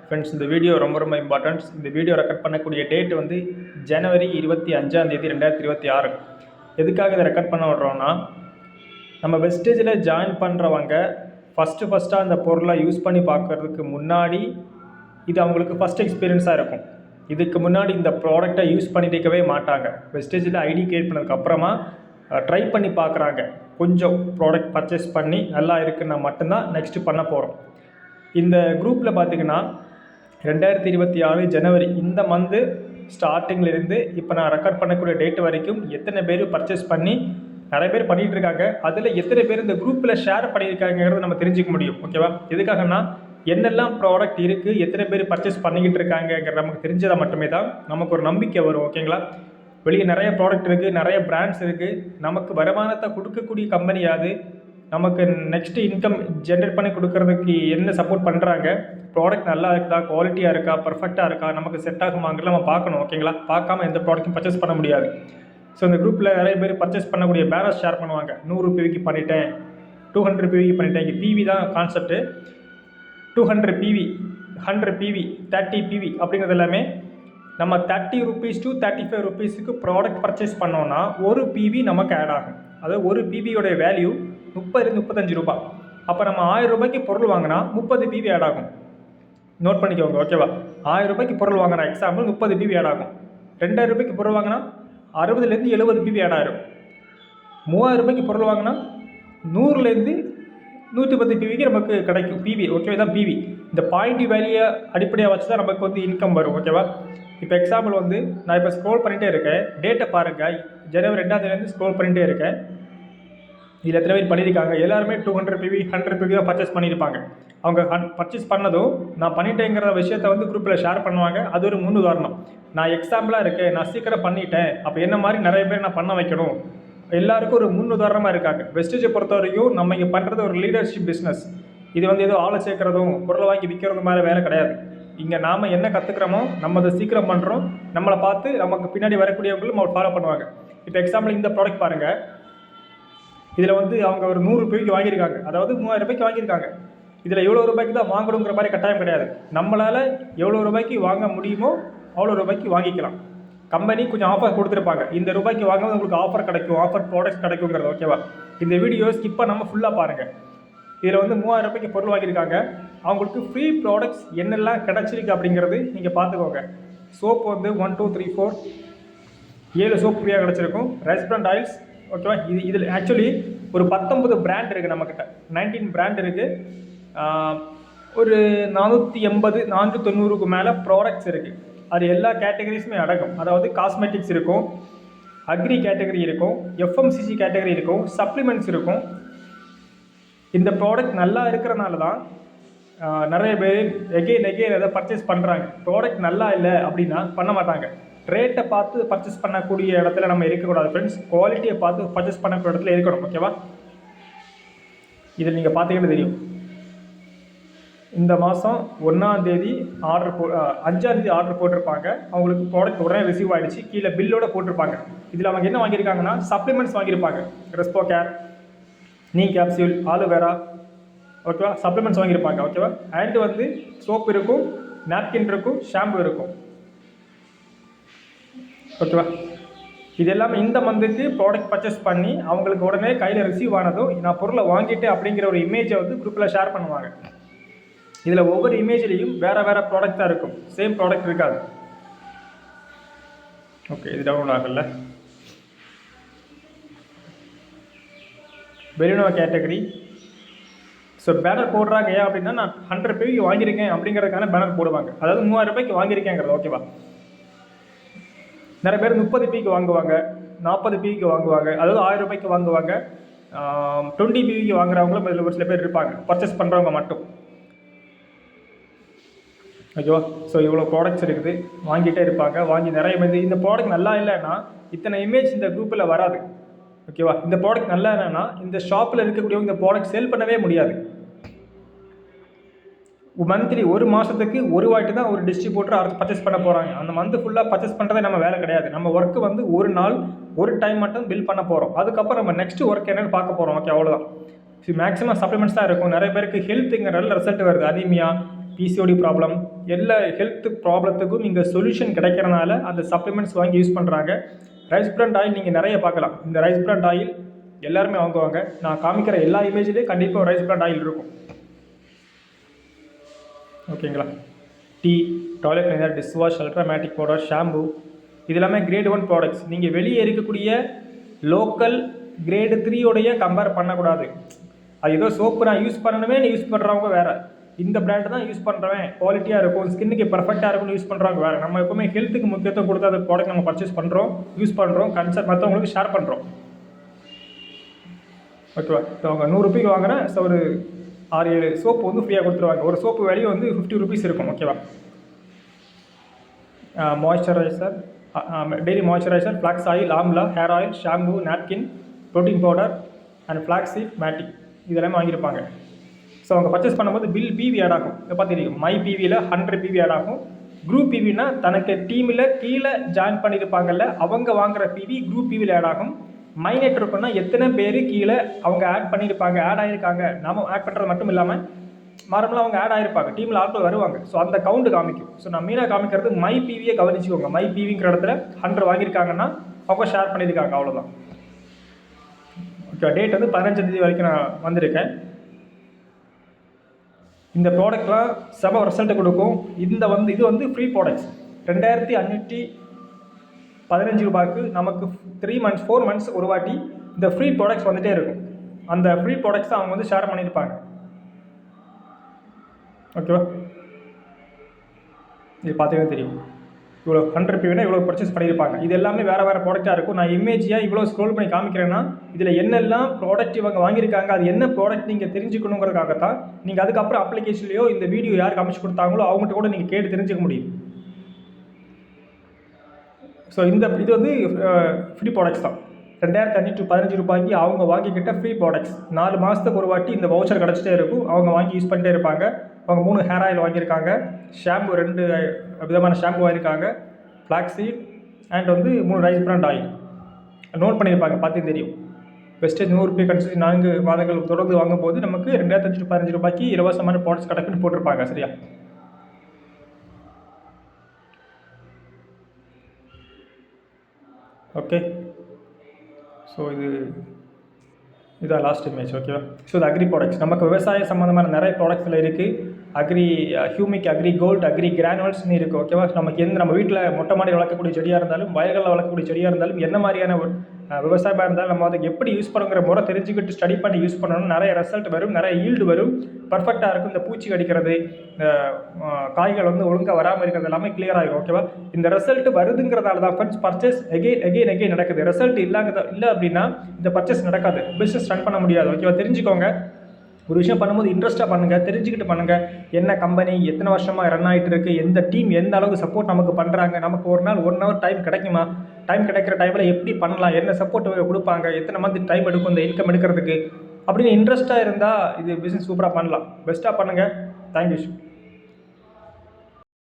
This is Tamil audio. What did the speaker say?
ஃப்ரெண்ட்ஸ், இந்த வீடியோ ரொம்ப இம்பார்ட்டன்ஸ். இந்த வீடியோ ரெக்கார்ட் பண்ணக்கூடிய டேட் வந்து ஜனவரி 25 2026. எதுக்காக இதை ரெக்கார்ட் பண்ண விடுறோன்னா, நம்ம வெஸ்டேஜில் ஜாயின் பண்ணுறவங்க ஃபஸ்ட்டாக அந்த பொருளை யூஸ் பண்ணி பார்க்குறதுக்கு முன்னாடி இது அவங்களுக்கு ஃபஸ்ட் எக்ஸ்பீரியன்ஸாக இருக்கும். இதுக்கு முன்னாடி இந்த ப்ராடக்டை யூஸ் பண்ணியிருக்கவே மாட்டாங்க. வெஸ்டேஜில் ஐடி கிரியேட் பண்ணதுக்கப்புறமா ட்ரை பண்ணி பார்க்குறாங்க. கொஞ்சம் ப்ராடக்ட் பர்ச்சேஸ் பண்ணி நல்லா இருக்குன்னா மட்டும்தான் நெக்ஸ்ட்டு பண்ண போகிறோம். இந்த குரூப்பில் பார்த்திங்கன்னா 2026 ஜனவரி இந்த மந்த்து ஸ்டார்டிங்லேருந்து இப்போ நான் ரெக்கார்ட் பண்ணக்கூடிய டேட் வரைக்கும் எத்தனை பேர் பர்ச்சேஸ் பண்ணி நிறைய பேர் பண்ணிகிட்டு இருக்காங்க, அதில் எத்தனை பேர் இந்த குரூப்பில் ஷேர் பண்ணியிருக்காங்கிறத நம்ம தெரிஞ்சிக்க முடியும். ஓகேவா? எதுக்காகனா என்னெல்லாம் ப்ராடக்ட் இருக்குது, எத்தனை பேர் பர்ச்சேஸ் பண்ணிக்கிட்டு இருக்காங்கிற நமக்கு தெரிஞ்சதை மட்டுமே தான் நமக்கு ஒரு நம்பிக்கை வரும். ஓகேங்களா? வெளியே நிறைய ப்ராடக்ட் இருக்குது, நிறைய பிராண்ட்ஸ் இருக்குது. நமக்கு வருமானத்தை கொடுக்கக்கூடிய கம்பெனி யாது, நமக்கு நெக்ஸ்ட்டு இன்கம் ஜென்ரேட் பண்ணி கொடுக்கறதுக்கு என்ன சப்போர்ட் பண்ணுறாங்க, ப்ராடக்ட் நல்லா இருக்கா, குவாலிட்டியாக இருக்கா, பர்ஃபெக்டாக இருக்கா, நமக்கு செட் ஆகுமாங்கிறது நம்ம பார்க்கணும். ஓகேங்களா? பார்க்காம எந்த ப்ராடக்ட்டும் பர்ச்சேஸ் பண்ண முடியாது. ஸோ இந்த குரூப்பில் நிறைய பேர் பர்ச்சேஸ் பண்ணக்கூடிய பேனர்ஸ் ஷேர் பண்ணுவாங்க. 100 PVக்கு பண்ணிட்டேன், 200 PVக்கு பண்ணிட்டேன். இங்கே PV தான் கான்செப்ட்டு. 200 PV, 100 PV, 30 PV அப்படிங்கிறது எல்லாமே நம்ம 30 rupees to 35 rupeesக்கு ப்ராடக்ட் பர்ச்சேஸ் பண்ணோன்னா ஒரு PV நமக்கு ஆட் ஆகும். அதாவது ஒரு PVயோடைய வேல்யூ 30-35 ரூபாய். அப்போ நம்ம 1000 ரூபாய்க்கு பொருள் வாங்கினா 30 PV ஆட் ஆகும். நோட் பண்ணிக்கோங்க. ஓகேவா? 1000 ரூபாய்க்கு பொருள் வாங்கினா எக்ஸாம்பிள் 30 PV ஆட் ஆகும். 2000 ரூபாய்க்கு பொருள் வாங்கினா 60-70 PV ஆட் ஆயிரும். 3000 ரூபாய்க்கு பொருள் வாங்கினா 100-110 PVக்கு நமக்கு கிடைக்கும் PV. ஓகேவா? தான் PV. இந்த பாயிண்ட் வேல்யூயை அடிப்படையாக வச்சு தான் நமக்கு வந்து இன்கம் வரும். ஓகேவா? இப்போ எக்ஸாம்பிள் வந்து நான் இப்போ ஸ்க்ரோல் பண்ணிகிட்டே இருக்கேன். டேட்டை பாருங்கள். ஜனவரி 2 ஸ்க்ரோல் பண்ணிகிட்டே இருக்கேன். இதில் எத்தனை பேர் பண்ணியிருக்காங்க? எல்லாருமே 200 PV 100 PV தான் பர்ச்சேஸ் பண்ணியிருப்பாங்க. அவங்க பர்ச்சேஸ் பண்ணதும் நான் பண்ணிட்டேங்கிற விஷயத்தை வந்து குரூப்பில் ஷேர் பண்ணுவாங்க. அது ஒரு முன் உதாரணம். நான் எக்ஸாம்பிளாக இருக்கேன், நான் சீக்கிரம் பண்ணிட்டேன், அப்போ என்ன மாதிரி நிறைய பேர் நான் பண்ண வைக்கணும், எல்லாருக்கும் ஒரு முன் உதாரணமாக இருக்காங்க. வெஸ்டேஜை பொறுத்த வரைக்கும் நம்ம இங்கே பண்ணுறது ஒரு லீடர்ஷிப் பிஸ்னஸ். இது வந்து ஏதோ ஆளை சேர்க்குறதும் பொருளை வாங்கி விற்கிறதும் மாதிரி வேலை கிடையாது. இங்கே நாம் என்ன கற்றுக்கிறோமோ நம்ம அதை சீக்கிரம் பண்ணுறோம். நம்மளை பார்த்து நமக்கு பின்னாடி வரக்கூடியவங்களும் நம்ம ஃபாலோ பண்ணுவாங்க. இப்போ எக்ஸாம்பிள் இந்த ப்ராடக்ட் பாருங்கள். இதில் வந்து அவங்க ஒரு 100 PVக்கு வாங்கியிருக்காங்க, அதாவது 3000 ரூபாய்க்கு வாங்கியிருக்காங்க. இதில் எவ்வளோ ரூபாய்க்கு தான் வாங்கணுங்கிற மாதிரி கட்டாயம் கிடையாது. நம்மளால் எவ்வளோ ரூபாய்க்கு வாங்க முடியுமோ அவ்வளோ ரூபாய்க்கு வாங்கிக்கலாம். கம்பெனி கொஞ்சம் ஆஃபர் கொடுத்துருப்பாங்க. இந்த ரூபாய்க்கு வாங்கும்போது உங்களுக்கு ஆஃபர் கிடைக்கும், ஆஃபர் ப்ராடக்ட்ஸ் கிடைக்குங்கிறது. ஓகேவா? இந்த வீடியோ ஸ்கிப் பண்ணாமல் ஃபுல்லாக பாருங்கள். இதில் வந்து 3000 ரூபாய்க்கு பொருள் வாங்கியிருக்காங்க. அவங்களுக்கு ஃப்ரீ ப்ராடக்ட்ஸ் என்னெல்லாம் கிடச்சிருக்கு அப்படிங்கிறது நீங்கள் பார்த்துக்கோங்க. சோப் வந்து 1 2 3 4 7 சோப் ஃப்ரீயாக கிடச்சிருக்கும். ரெஸ்பிரண்ட் ஆயில்ஸ். ஓகேவா? இதில் ஆக்சுவலி ஒரு 19 பிராண்ட் இருக்குது நம்மக்கிட்ட. 19 பிராண்ட் இருக்குது. ஒரு 480 490க்கு மேலே ப்ராடக்ட்ஸ் இருக்குது. அது எல்லா கேட்டகரிஸுமே அடங்கும். அதாவது காஸ்மெட்டிக்ஸ் இருக்கும், அக்ரி கேட்டகரி இருக்கும், FMCG கேட்டகரி இருக்கும், சப்ளிமெண்ட்ஸ் இருக்கும். இந்த ப்ராடக்ட் நல்லா இருக்கிறனால தான் நிறைய பேர் எகெயின் எதை பர்ச்சேஸ் பண்ணுறாங்க. ப்ராடக்ட் நல்லா இல்லை அப்படின்னா பண்ண மாட்டாங்க. ரேட்டை பார்த்து பர்ச்சேஸ் பண்ணக்கூடிய இடத்துல நம்ம இருக்கக்கூடாது ஃப்ரெண்ட்ஸ். குவாலிட்டியை பார்த்து பர்ச்சேஸ் பண்ணக்கூடிய இடத்துல இருக்கணும். ஓகேவா? இதில் நீங்கள் பார்த்தீங்கன்னா தெரியும். இந்த மாதம் 1ஆம் தேதி ஆர்டர் 5ஆம் தேதி ஆர்டர் போட்டிருப்பாங்க. அவங்களுக்கு ப்ராடக்ட் உடனே ரிசீவ் ஆகிடுச்சு. கீழே பில்லோட போட்டிருப்பாங்க. இதில் அவங்க என்ன வாங்கியிருக்காங்கன்னா சப்ளிமெண்ட்ஸ் வாங்கியிருப்பாங்க. ரெஸ்போ கேர், நீ கேப்சியூல், ஆலோவேரா. ஓகேவா? சப்ளிமெண்ட்ஸ் வாங்கியிருப்பாங்க. ஓகேவா? அண்ட் வந்து சோப் இருக்கும், நாப்கின் இருக்கும், ஷாம்பு இருக்கும். ஓகேவா? இது எல்லாமே இந்த மந்த்துக்கு ப்ராடக்ட் பர்ச்சேஸ் பண்ணி அவங்களுக்கு உடனே கையில் ரிசீவ் ஆனதும் நான் பொருளை வாங்கிட்டேன் அப்படிங்கிற ஒரு இமேஜை வந்து குரூப்பில் ஷேர் பண்ணுவாங்க. இதில் ஒவ்வொரு இமேஜ்லேயும் வேறு ப்ராடக்ட் தான் இருக்கும், சேம் ப்ராடக்ட் இருக்காது. ஓகே, இது டவுன்லோட் ஆகல. Baleno category. ஸோ பேனர் போடுறாங்க. ஏன் அப்படின்னா நான் 100 PVக்கு வாங்கியிருக்கேன் அப்படிங்கிறதுக்கான பேனர் போடுவாங்க. அதாவது 3000 ரூபாய்க்கு வாங்கியிருக்கேங்கிறது. ஓகேவா? நிறைய பேர் 30 PVக்கு வாங்குவாங்க, 40 PVக்கு வாங்குவாங்க, அதாவது 1000 ரூபாய்க்கு வாங்குவாங்க. 20 PVக்கு வாங்குறவங்களும் இதில் ஒரு சில பேர் இருப்பாங்க, பர்ச்சேஸ் பண்ணுறவங்க மட்டும். ஓகேவா? ஸோ இவ்வளோ ப்ராடக்ட்ஸ் இருக்குது, வாங்கிட்டே இருப்பாங்க. வாங்கி நிறைய இந்த ப்ராடக்ட் நல்லா இல்லைன்னா இத்தனை இமேஜ் இந்த குரூப்பில் வராது. ஓகேவா? இந்த ப்ராடக்ட் நல்லா இல்லைன்னா இந்த ஷாப்பில் இருக்கக்கூடியவங்க இந்த ப்ராடக்ட் சேல் பண்ணவே முடியாது. மந்த்லி ஒரு மாதத்துக்கு ஒரு வாட்டி தான் ஒரு டிஸ்ட்ரிபியூட்டர் பர்ச்சேஸ் பண்ண போகிறாங்க. அந்த மந்த் ஃபுல்லாக பர்ச்சேஸ் பண்ணுறதே நம்ம வேலை கிடையாது. நம்ம ஒர்க்கு வந்து ஒரு நாள் ஒரு டைம் மட்டும் பில் பண்ண போகிறோம். அதுக்கப்புறம் நம்ம நெக்ஸ்ட் ஒர்க் என்னென்னு பார்க்க போகிறோம். ஓகே, அவ்வளோதான். மேக்ஸிமம் சப்ளிமெண்ட்ஸ் தான் இருக்கும். நிறைய பேருக்கு ஹெல்த்துங்கிற ரிசல்ட் வருது. அனீமியா, பிசிஓடி ப்ராப்ளம், எல்லா ஹெல்த் ப்ராப்ளத்துக்கும் இங்கே சொல்யூஷன் கிடைக்கிறனால அந்த சப்ளிமெண்ட்ஸ் வாங்கி யூஸ் பண்ணுறாங்க. ரைஸ் பிராண்ட் ஆயில் நீங்கள் நிறைய பார்க்கலாம். இந்த ரைஸ் பிராண்ட் ஆயில் எல்லாருமே வாங்குவாங்க. நான் காமிக்கிற எல்லா இமேஜ்லேயும் கண்டிப்பாக ரைஸ் பிராண்ட் ஆயில் இருக்கும். ஓகேங்களா? Tea, toilet cleaner, dish wash, ultramatic powder, shampoo, இது எல்லாமே கிரேட் 1 ப்ராடக்ட்ஸ். நீங்கள் வெளியே இருக்கக்கூடிய லோக்கல் கிரேடு 3 கம்பேர் பண்ணக்கூடாது. அது ஏதோ சோப்பு நான் யூஸ் பண்ணணுமே யூஸ் பண்ணுறவங்க வேறு, இந்த பிராண்டு தான் யூஸ் பண்ணுறவன் குவாலிட்டியாக இருக்கும், ஸ்கின்னுக்கு பர்ஃபெக்டாக இருக்கும்னு யூஸ் பண்ணுறவங்க வேறு. நம்ம எப்பவுமே ஹெல்த்துக்கு முக்கியத்துவம் கொடுத்து அந்த ப்ராடக்ட் நம்ம பர்ச்சேஸ் பண்ணுறோம், யூஸ் பண்ணுறோம், கன்சல்ட் மற்றவங்களுக்கு ஷேர் பண்ணுறோம். ஓகேவா? ஸோ அவங்க 100 ரூபாய்க்கு வாங்கினா ஒரு 6-7 சோப்பு வந்து ஃப்ரீயாக கொடுத்துருவாங்க. ஒரு சோப்பு வேலையும் வந்து 50 ருபீஸ் இருக்கும். ஓகேவா? Moisturiser, daily moisturiser, flax oil, amla, hair oil, shampoo, napkin, protein powder and flaxseed, மேட்டிக், இதெல்லாமே வாங்கியிருப்பாங்க. ஸோ அவங்க பர்ச்சேஸ் பண்ணும்போது பில் பிவி ஆட் ஆகும். இதை பார்த்துருக்கீங்க, மை பிவியில் 100 பிவி ஆட் ஆகும். குரூப் பிவினா தனக்கு டீமில் கீழே ஜாயின் பண்ணியிருப்பாங்கல்ல, அவங்க வாங்குகிற பிவி குரூப் பிவியில் ஆட் ஆகும். மைனேட் இருக்குன்னா எத்தனை பேர் கீழே அவங்க ஆட் பண்ணியிருப்பாங்க, ஆட் ஆகிருக்காங்க. நம்ம ஆட் பண்ணுறது மட்டும் இல்லாமல் நார்மலாக அவங்க ஆட் ஆகிருப்பாங்க, டீமில் ஆட்கள் வருவாங்க. ஸோ அந்த கவுண்ட் காமிக்கும். ஸோ நான் மீனாக காமிக்கிறது மை பிவியை கவனிச்சுக்கோங்க. மை பிவிங்கிற இடத்துல 100 வாங்கியிருக்காங்கன்னா அவங்க ஷேர் பண்ணியிருக்காங்க, அவ்வளோதான். ஓகே, டேட் வந்து 15 தேதி வரைக்கும் நான் வந்திருக்கேன். இந்த ப்ராடக்ட்லாம் செம ரிசல்ட்டு கொடுக்கும். இது வந்து ஃப்ரீ ப்ராடக்ட்ஸ். 2515 ரூபாய்க்கு நமக்கு 4 மந்த்ஸ் ஒரு வாட்டி இந்த ஃப்ரீ ப்ராடக்ட்ஸ் வந்துகிட்டே இருக்கும். அந்த ஃப்ரீ ப்ராடக்ட்ஸ் அவங்க வந்து ஷேர் பண்ணியிருப்பாங்க. ஓகேவா? இது பார்த்தீங்கன்னா தெரியும், இவ்வளோ 100 பிவினா இவ்வளோ பர்ச்சேஸ் பண்ணியிருப்பாங்க. இது எல்லாமே வேறு வேறு ப்ராடக்டாக இருக்கும். நான் இமேஜியாக இவ்வளோ ஸ்க்ரோல் பண்ணி காமிக்கிறேன்னா இதில் என்னெல்லாம் ப்ராடக்ட் இவங்க வாங்கியிருக்காங்க, அது என்ன ப்ராடக்ட் நீங்கள் தெரிஞ்சுக்கணுங்கிறதுக்காகத்தான். நீங்கள் அதுக்கப்புறம் அப்ளிகேஷன்லையோ இந்த வீடியோ யாருக்கு அமைச்சு கொடுத்தாங்களோ அவங்ககிட்ட கூட நீங்கள் கேட்டு தெரிஞ்சுக்க முடியும். ஸோ இது வந்து ஃப்ரீ ப்ராடக்ட்ஸ் தான். 2515 ரூபாய்க்கு அவங்க வாங்கிக்கிட்ட ஃப்ரீ ப்ராடக்ட்ஸ். 4 மாதத்துக்கு ஒரு வாட்டி இந்த வவுச்சர் கிடச்சிட்டே இருக்கும். அவங்க வாங்கி யூஸ் பண்ணிட்டே இருப்பாங்க. அவங்க 3 ஹேர் ஆயில் வாங்கியிருக்காங்க, ஷாம்பு 2 விதமான ஷாம்பு வாங்கியிருக்காங்க, ஃப்ளாக்ஸீட் அண்ட் வந்து 3 ரைஸ் பிராண்ட் ஆயில் நோட் பண்ணியிருப்பாங்க. பார்த்தே தெரியும். வெஸ்டேஜ் 100 ரூபாய் கன்சிஸ்ட் 4 மாதங்கள் தொடர்ந்து வாங்கும்போது நமக்கு 2515 ரூபாய்க்கு இலவசமான ப்ராடக்ட்ஸ் கிடைக்குன்னு போட்டிருப்பாங்க. சரியா? ஓகே, ஸோ இதுதான் லாஸ்ட் இமேஜ். ஓகேவா? ஸோ இது அக்ரி ப்ராடக்ட்ஸ். நமக்கு விவசாய சம்மந்தமான நிறைய ப்ராடக்ட்ஸில் இருக்குது. Agri humic, agri gold, agri கிரானுவல்ஸ்னு இருக்குது. ஓகேவா? நமக்கு நம்ம வீட்டில் மொட்டை மாடி வளர்க்கக்கூடிய செடியாக இருந்தாலும், வயல்களில் வளர்க்கக்கூடிய செடியாக இருந்தாலும், என்ன மாதிரியான விவசாயமாக இருந்தாலும் நம்ம அதை எப்படி யூஸ் பண்ணுங்கிற முறை தெரிஞ்சுக்கிட்டு ஸ்டடி பண்ணி யூஸ் பண்ணணும். நிறைய ரிசல்ட் வரும், நிறைய ஈல்டு வரும், பர்ஃபெக்டாக இருக்கும். இந்த பூச்சி கடிக்கிறது, காய்கள் வந்து ஒழுங்காக வராமல் இருக்கிறது எல்லாமே கிளியர் ஆகிடும். ஓகேவா? இந்த ரிசல்ட் வருதுங்கிறதால தான் ஃப்ரெண்ட்ஸ் பர்ச்சேஸ் எகெயின் நடக்குது. ரிசல்ட் இல்லை அப்படின்னா இந்த பர்ச்சேஸ் நடக்காது, பிஸ்னஸ் ரன் பண்ண முடியாது. ஓகேவா? தெரிஞ்சுக்கோங்க. ஒரு விஷயம் பண்ணும்போது இன்ட்ரெஸ்ட்டாக பண்ணுங்கள், தெரிஞ்சுக்கிட்டு பண்ணுங்கள். என்ன கம்பெனி எத்தனை வருஷமாக ரன் ஆகிட்டு இருக்குது, எந்த டீம் எந்த அளவுக்கு சப்போர்ட் நமக்கு பண்ணுறாங்க, நமக்கு ஒரு நாள் 1 ஹவர் டைம் கிடைக்குமா, டைம் கிடைக்கிற டைமில் எப்படி பண்ணலாம், என்ன சப்போர்ட் கொடுப்பாங்க, எத்தனை மந்த் டைம் எடுக்கும் இந்த இன்கம் எடுக்கிறதுக்கு அப்படின்னு இன்ட்ரெஸ்ட்டாக இருந்தால் இது பிஸ்னஸ் சூப்பராக பண்ணலாம். பெஸ்ட்டாக பண்ணுங்கள். தேங்க்யூ.